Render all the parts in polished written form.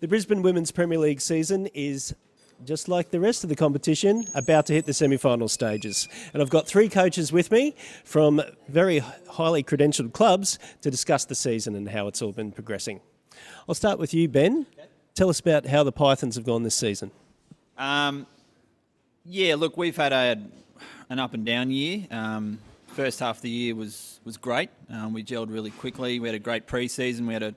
The Brisbane Women's Premier League season is, just like the rest of the competition, about to hit the semi-final stages. And I've got three coaches with me from very highly credentialed clubs to discuss the season and how it's all been progressing. I'll start with you, Ben. Tell us about how the Pythons have gone this season. Yeah, look, we've had an up and down year. First half of the year was great. We gelled really quickly. We had a great pre-season. We had a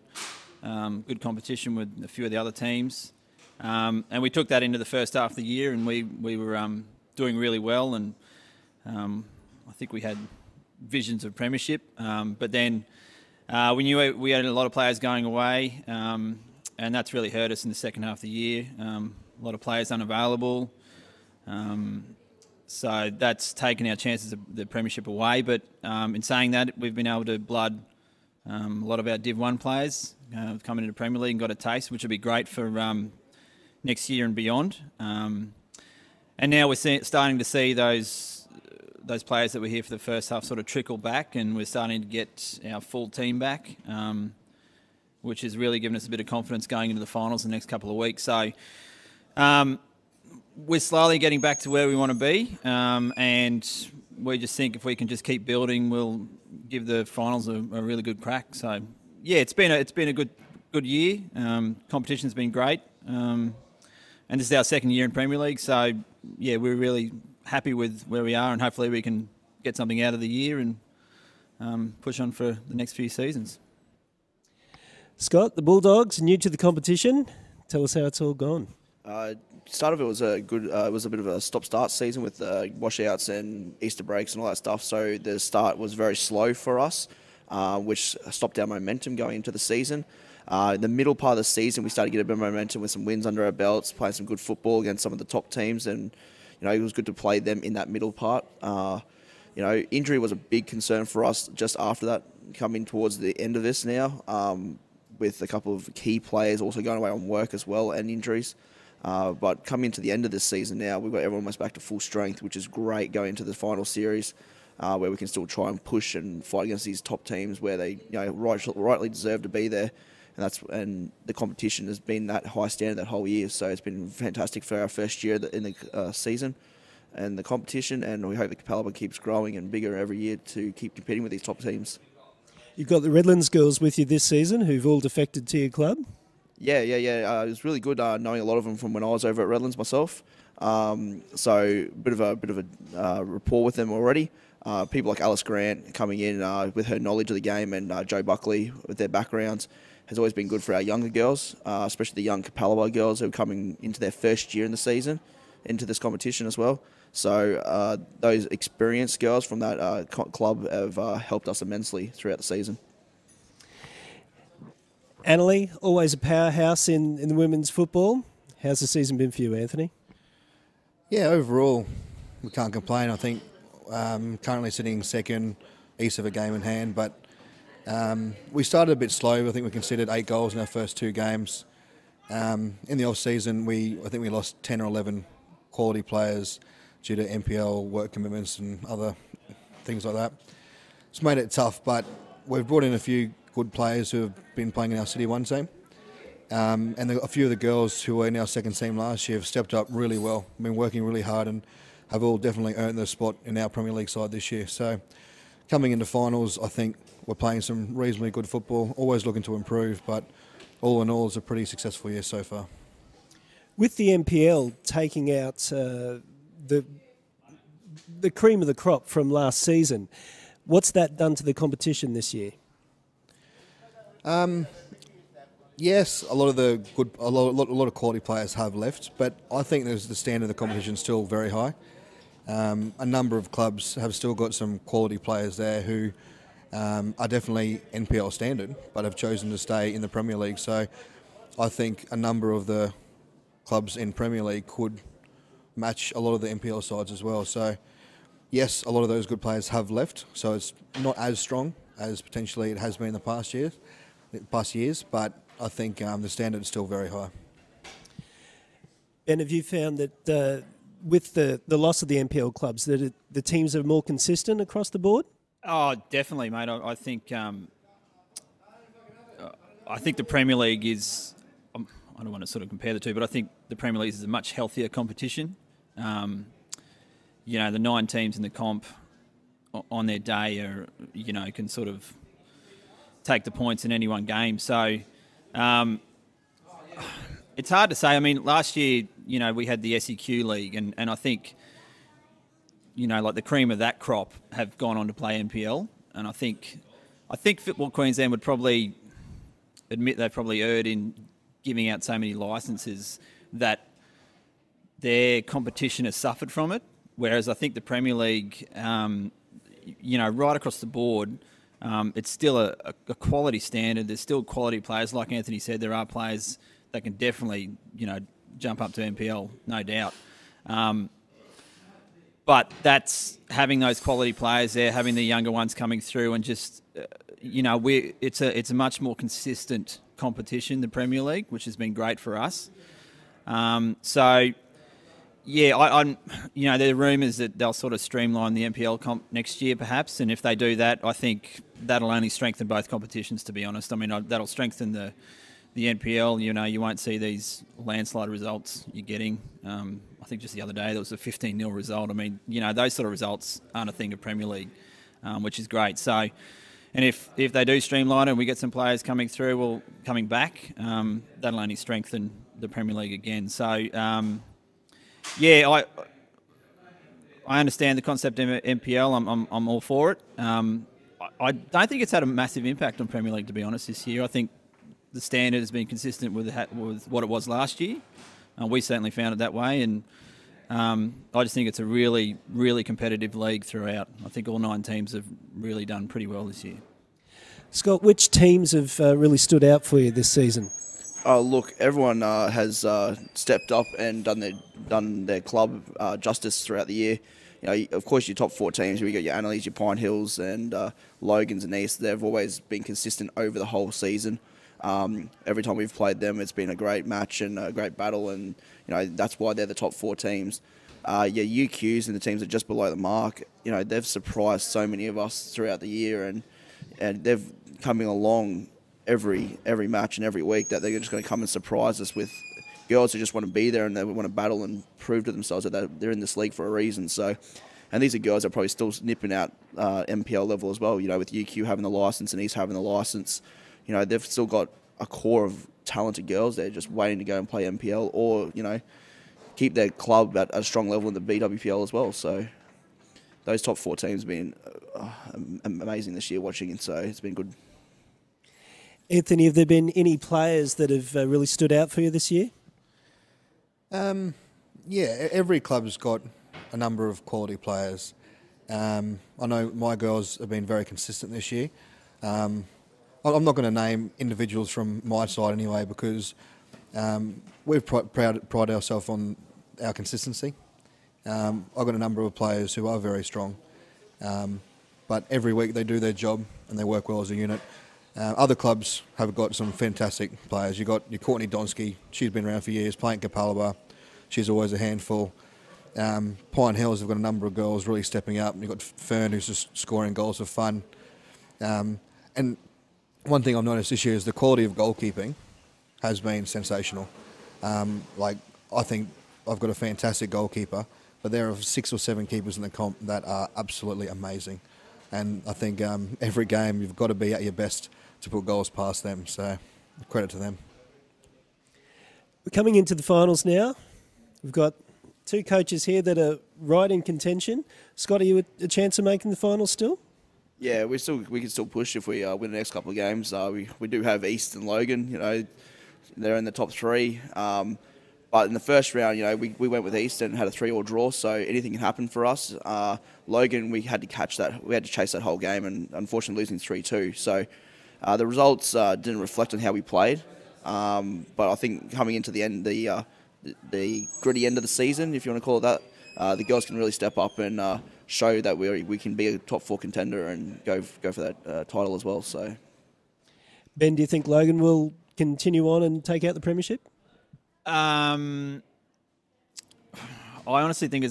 good competition with a few of the other teams. And we took that into the first half of the year, and we were doing really well. And I think we had visions of premiership. But then we knew we had a lot of players going away, and that's really hurt us in the second half of the year. A lot of players unavailable. So that's taken our chances of the premiership away. But in saying that, we've been able to blood a lot of our Div 1 players coming into Premier League and got a taste, which will be great for next year and beyond. And now we're starting to see those players that were here for the first half sort of trickle back, and we're starting to get our full team back, which has really given us a bit of confidence going into the finals the next couple of weeks. So we're slowly getting back to where we want to be, and we just think if we can just keep building, we'll give the finals a really good crack. So yeah, it's been a good year. Competition's been great, and this is our second year in Premier League. So yeah, we're really happy with where we are, and hopefully we can get something out of the year and push on for the next few seasons. Scott, the Bulldogs, new to the competition. Tell us how it's all gone. Start of it was a good. It was a bit of a stop-start season with washouts and Easter breaks and all that stuff. So the start was very slow for us, which stopped our momentum going into the season. In the middle part of the season, we started to get a bit of momentum with some wins under our belts, playing some good football against some of the top teams, and it was good to play them in that middle part. Injury was a big concern for us just after that, coming towards the end of this now, with a couple of key players also going away on work as well and injuries. But coming to the end of this season now, we've got everyone almost back to full strength, which is great going into the final series, where we can still try and push and fight against these top teams where they rightly deserve to be there. And the competition has been that high standard that whole year. So it's been fantastic for our first year in the season and the competition, and we hope the Capalaba keeps growing and bigger every year to keep competing with these top teams. You've got the Redlands girls with you this season who've all defected to your club. Yeah. It was really good knowing a lot of them from when I was over at Redlands myself. So a bit of a rapport with them already. People like Alice Grant coming in with her knowledge of the game, and Joe Buckley with their backgrounds has always been good for our younger girls, especially the young Capalaba girls who are coming into their first year in the season, into this competition as well. So those experienced girls from that club have helped us immensely throughout the season. Annerley, always a powerhouse in the women's football. How's the season been for you, Anthony? Yeah, overall, we can't complain. I think currently sitting second, east of a game in hand, but we started a bit slow. I think we conceded 8 goals in our first 2 games. In the off-season, I think we lost 10 or 11 quality players due to NPL work commitments and other things like that. It's made it tough, but we've brought in a few good players who have been playing in our City 1 team. And a few of the girls who were in our second team last year have stepped up really well, been working really hard, and have all definitely earned their spot in our Premier League side this year. So coming into finals, I think we're playing some reasonably good football, always looking to improve, but all in all, it's a pretty successful year so far. With the NPL taking out the cream of the crop from last season, what's that done to the competition this year? Yes, a lot of quality players have left, but I think the standard of the competition is still very high. A number of clubs have still got some quality players there who are definitely NPL standard, but have chosen to stay in the Premier League. So I think a number of the clubs in Premier League could match a lot of the NPL sides as well. So yes, a lot of those good players have left, so it's not as strong as potentially it has been in the past years, but I think the standard is still very high. Ben, have you found that with the loss of the NPL clubs, that the teams are more consistent across the board? Oh, definitely, mate. I think the Premier League is. I don't want to sort of compare the two, but I think the Premier League is a much healthier competition. The 9 teams in the comp on their day are, can sort of take the points in any one game. So it's hard to say. I mean, last year, we had the SEQ League, and I think, like the cream of that crop have gone on to play NPL. And I think Football Queensland would probably admit they've probably erred in giving out so many licences that their competition has suffered from it. Whereas I think the Premier League, right across the board, it's still a quality standard. There's still quality players. Like Anthony said, there are players that can definitely, jump up to NPL, no doubt. But that's having those quality players there, having the younger ones coming through, and just, it's a much more consistent competition, the Premier League, which has been great for us. I'm there are rumours that they'll sort of streamline the NPL comp next year, perhaps, and if they do that, I think that'll only strengthen both competitions, to be honest. I mean, that'll strengthen the NPL. You won't see these landslide results you're getting. I think just the other day there was a 15-0 result. I mean, those sort of results aren't a thing of Premier League, which is great. So, and if they do streamline it and we get some players coming back, that'll only strengthen the Premier League again. So, I understand the concept of NPL. I'm all for it. I don't think it's had a massive impact on Premier League, to be honest, this year. I think the standard has been consistent with what it was last year. We certainly found it that way, and I just think it's a really, really competitive league throughout. I think all 9 teams have really done pretty well this year. Scott, which teams have really stood out for you this season? Oh, look, everyone has stepped up and done their club justice throughout the year. Of course, your top 4 teams, we got your Annerleys, your Pine Hills, and Logans and East. They've always been consistent over the whole season. Every time we've played them, it's been a great match and a great battle, and that's why they're the top 4 teams. UQs and the teams that are just below the mark, they've surprised so many of us throughout the year, and they've coming along every match and every week that they're just going to come and surprise us with girls who just want to be there and they want to battle and prove to themselves that they're in this league for a reason. So, and these are girls that are probably still nipping out MPL level as well. With UQ having the license and East having the license, they've still got a core of talented girls there just waiting to go and play MPL or keep their club at a strong level in the BWPL as well. So those top 4 teams have been amazing this year watching, and so it's been good. Anthony, have there been any players that have really stood out for you this year? Every club's got a number of quality players. I know my girls have been very consistent this year. I'm not going to name individuals from my side anyway, because we've pride ourselves on our consistency. I've got a number of players who are very strong, but every week they do their job and they work well as a unit. Other clubs have got some fantastic players. You've got your Courtney Donsky. She's been around for years, playing Capalaba. She's always a handful. Pine Hills have got a number of girls really stepping up. You've got Fern, who's just scoring goals for fun. And one thing I've noticed this year is the quality of goalkeeping has been sensational. I think I've got a fantastic goalkeeper, but there are 6 or 7 keepers in the comp that are absolutely amazing. And I think every game you've got to be at your best to put goals past them. So credit to them. We're coming into the finals now. We've got 2 coaches here that are right in contention. Scott, are you a chance of making the finals still? Yeah, we can still push if we win the next couple of games. We do have East and Logan. They're in the top 3. But in the first round, we went with East and had a 3-3 draw, so anything can happen for us. Logan, we had to catch that. We had to chase that whole game, and unfortunately losing 3-2. So the results didn't reflect on how we played. But I think coming into the end, the gritty end of the season, if you want to call it that, the girls can really step up and show that we can be a top 4 contender and go for that title as well. So, Ben, do you think Logan will continue on and take out the premiership? I honestly think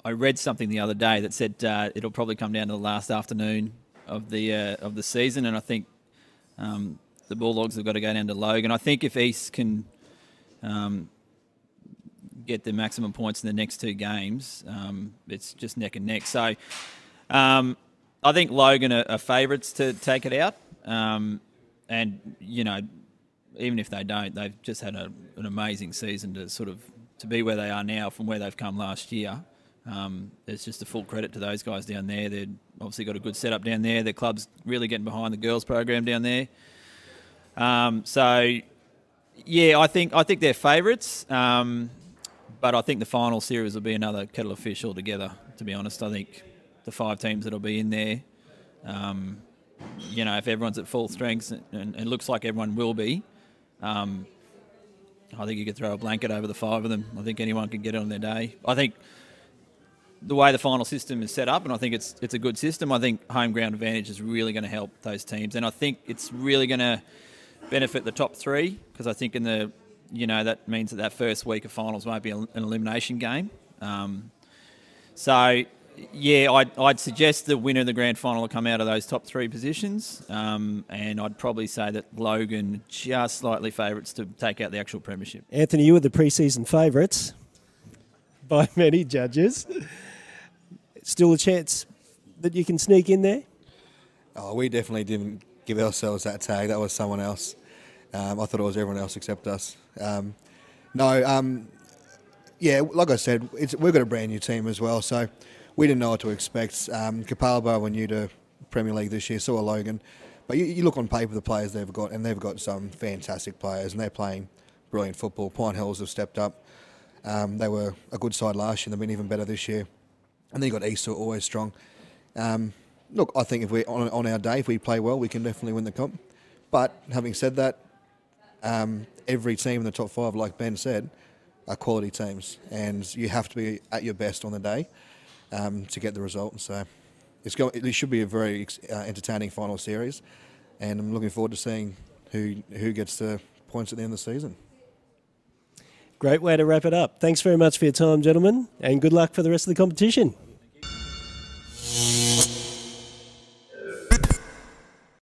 I read something the other day that said it'll probably come down to the last afternoon of the season, and I think the Bulldogs have got to go down to Logan. I think if East can get the maximum points in the next 2 games, it's just neck and neck. So I think Logan are favourites to take it out. And, you know, even if they don't, they've just had an amazing season to be where they are now from where they've come last year. It's just a full credit to those guys down there. They've obviously got a good setup down there. Their club's really getting behind the girls program down there. So, yeah, I think they're favourites. But I think the final series will be another kettle of fish altogether, to be honest. I think the 5 teams that'll be in there, you know, if everyone's at full strength, and it looks like everyone will be, I think you could throw a blanket over the 5 of them. I think anyone can get it on their day. I think the way the final system is set up, and I think it's a good system, I think home ground advantage is really going to help those teams. And I think it's really going to benefit the top 3, because I think that means that first week of finals won't be an elimination game. So, yeah, I'd suggest the winner of the grand final will come out of those top 3 positions. And I'd probably say that Logan just slightly favourites to take out the actual premiership. Anthony, you were the pre-season favourites by many judges. Still a chance that you can sneak in there? Oh, we definitely didn't give ourselves that tag. That was someone else. I thought it was everyone else except us. Yeah, like I said, we've got a brand new team as well, so we didn't know what to expect. Capalaba were new to Premier League this year, so are Logan. But you look on paper the players they've got, and they've got some fantastic players, and they're playing brilliant football. Pine Hills have stepped up. They were a good side last year, and they've been even better this year. And then you've got East, who are always strong. Look, I think if we on our day, if we play well, we can definitely win the comp. But having said that, every team in the top 5, like Ben said, are quality teams, and you have to be at your best on the day to get the result. So it should be a very entertaining final series, and I'm looking forward to seeing who gets the points at the end of the season. Great way to wrap it up. Thanks very much for your time, gentlemen, and good luck for the rest of the competition.